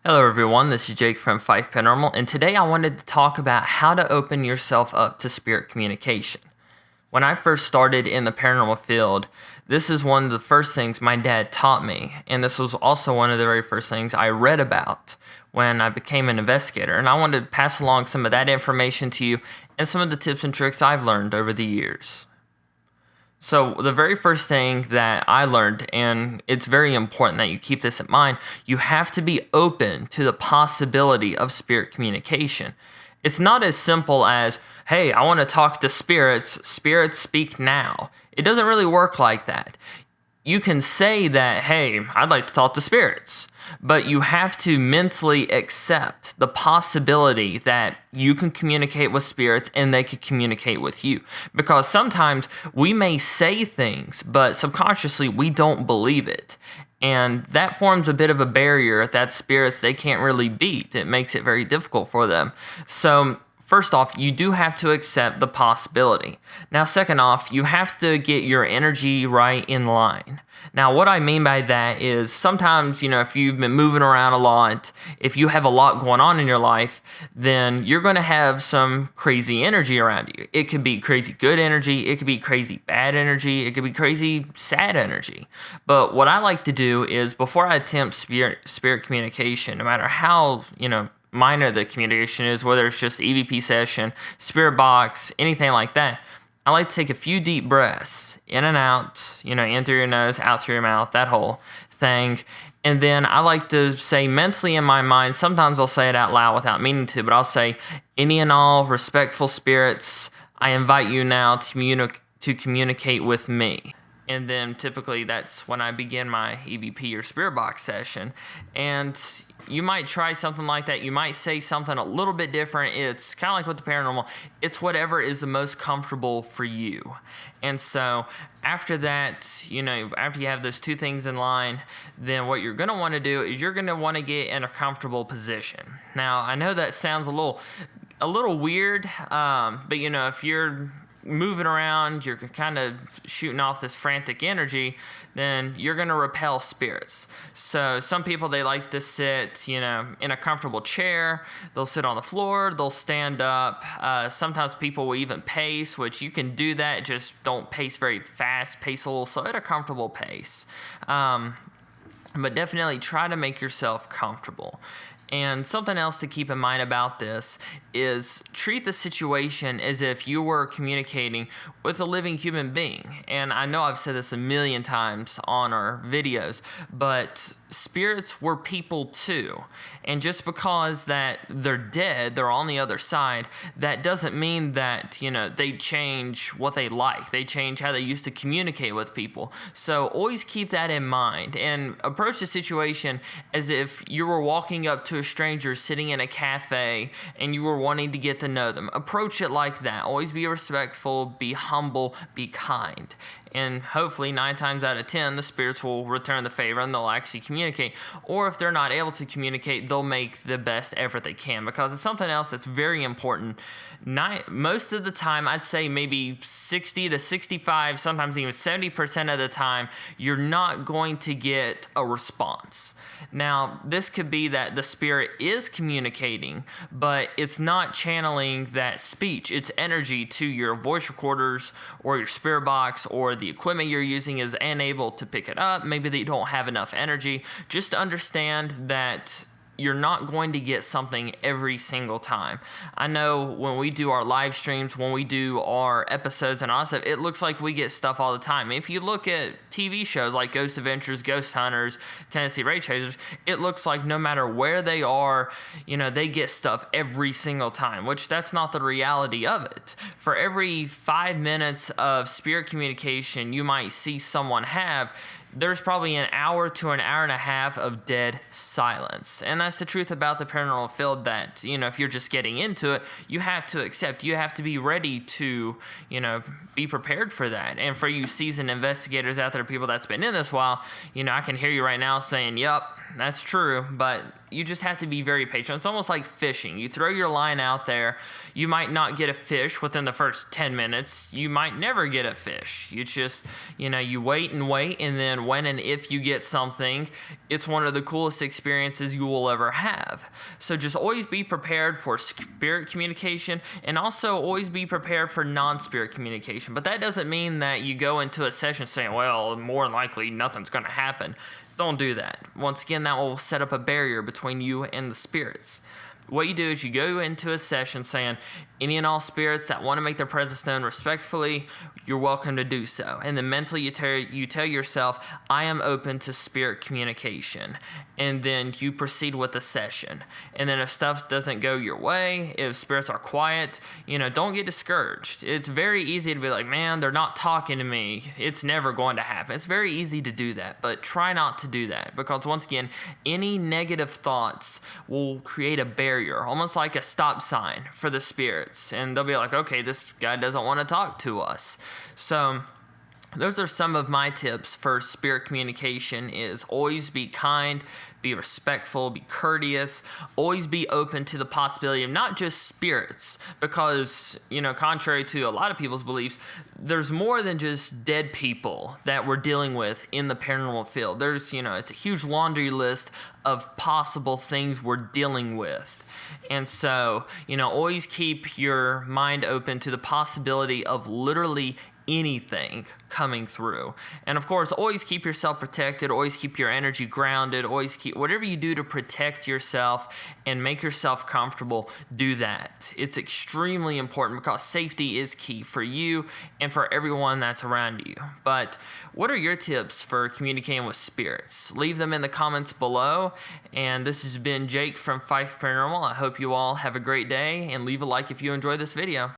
Hello everyone, this is Jake from Paranormal, and today I wanted to talk about how to open yourself up to spirit communication. When I first started in the paranormal field, this is one of the first things my dad taught me, and this was also one of the very first things I read about when I became an investigator, and I wanted to pass along some of that information to you and some of the tips and tricks I've learned over the years. So the very first thing that I learned, and it's very important that you keep this in mind, you have to be open to the possibility of spirit communication. It's not as simple as, hey, I want to talk to spirits, spirits speak now. It doesn't really work like that. You can say that, hey, I'd like to talk to spirits, but you have to mentally accept the possibility that you can communicate with spirits and they can communicate with you. Because sometimes we may say things, but subconsciously we don't believe it. And that forms a bit of a barrier that spirits, they can't really beat. It makes it very difficult for them. So first off, you do have to accept the possibility. Now, second off, you have to get your energy right in line. Now, what I mean by that is sometimes, if you've been moving around a lot, if you have a lot going on in your life, then you're going to have some crazy energy around you. It could be crazy good energy. It could be crazy bad energy. It could be crazy sad energy. But what I like to do is before I attempt spirit communication, no matter how, minor the communication is, whether it's just EVP session, spirit box, anything like that, I like to take a few deep breaths in and out, in through your nose, out through your mouth, that whole thing. And then I like to say mentally in my mind, sometimes I'll say it out loud without meaning to, but I'll say, any and all respectful spirits, I invite you now to communicate with me. And then typically that's when I begin my EVP or spirit box session. And you might try something like that. You might say something a little bit different. It's kind of like with the paranormal. It's whatever is the most comfortable for you. And so after that, after you have those two things in line, then what you're going to want to do is you're going to want to get in a comfortable position. Now, I know that sounds a little weird, but if you're moving around, you're kind of shooting off this frantic energy, then you're going to repel spirits. So some people, they like to sit, in a comfortable chair. They'll sit on the floor. They'll stand up. Sometimes people will even pace, which you can do that. Just don't pace very fast. Pace a little slow at a comfortable pace. But definitely try to make yourself comfortable. And something else to keep in mind about this is treat the situation as if you were communicating with a living human being. And I know I've said this a million times on our videos, but spirits were people too. And just because that they're dead, they're on the other side, that doesn't mean that, they change what they like. They change how they used to communicate with people. So always keep that in mind and approach the situation as if you were walking up to a stranger sitting in a cafe and you were wanting to get to know them. Approach it like that. Always be respectful, be humble, be kind. And hopefully 9 times out of 10, the spirits will return the favor and they'll actually communicate. Or if they're not able to communicate, they'll make the best effort they can, because it's something else that's very important. Most of the time, I'd say maybe 60 to 65, sometimes even 70% of the time, you're not going to get a response. Now, this could be that the spirit is communicating, but it's not channeling that speech. It's energy to your voice recorders or your spirit box, or the equipment you're using is unable to pick it up. Maybe they don't have enough energy. Just understand that you're not going to get something every single time. I know when we do our live streams, when we do our episodes and all that stuff, it looks like we get stuff all the time. If you look at TV shows like Ghost Adventures, Ghost Hunters, Tennessee Ray Chasers, it looks like no matter where they are, they get stuff every single time, which that's not the reality of it. For every 5 minutes of spirit communication you might see someone have, there's probably an hour to an hour and a half of dead silence. And that's the truth about the paranormal field, that, if you're just getting into it, you have to accept, you have to be ready to, be prepared for that. And for you seasoned investigators out there, people that's been in this a while, I can hear you right now saying, yep, that's true, but you just have to be very patient. It's almost like fishing. You throw your line out there, you might not get a fish within the first 10 minutes. You might never get a fish. You just, you wait and wait, and then and when and if you get something, it's one of the coolest experiences you will ever have. So just always be prepared for spirit communication, and also always be prepared for non-spirit communication. But that doesn't mean that you go into a session saying, well, more than likely nothing's going to happen. Don't do that. Once again, that will set up a barrier between you and the spirits. What you do is you go into a session saying, any and all spirits that want to make their presence known respectfully, you're welcome to do so. And then mentally you tell yourself, I am open to spirit communication. And then you proceed with the session. And then if stuff doesn't go your way, if spirits are quiet, don't get discouraged. It's very easy to be like, man, they're not talking to me. It's never going to happen. It's very easy to do that, but try not to do that, because once again, any negative thoughts will create a barrier, almost like a stop sign for the spirits. And they'll be like, okay, this guy doesn't want to talk to us. So those are some of my tips for spirit communication: is always be kind, be respectful, be courteous, always be open to the possibility of not just spirits, because, contrary to a lot of people's beliefs, there's more than just dead people that we're dealing with in the paranormal field. There's, it's a huge laundry list of possible things we're dealing with. And so, always keep your mind open to the possibility of literally anything coming through. And of course, always keep yourself protected, always keep your energy grounded, always keep whatever you do to protect yourself and make yourself comfortable, do that. It's extremely important, because safety is key for you and for everyone that's around you. But what are your tips for communicating with spirits? Leave them in the comments below. And this has been Jake from Fife Paranormal. I hope you all have a great day, and leave a like if you enjoyed this video.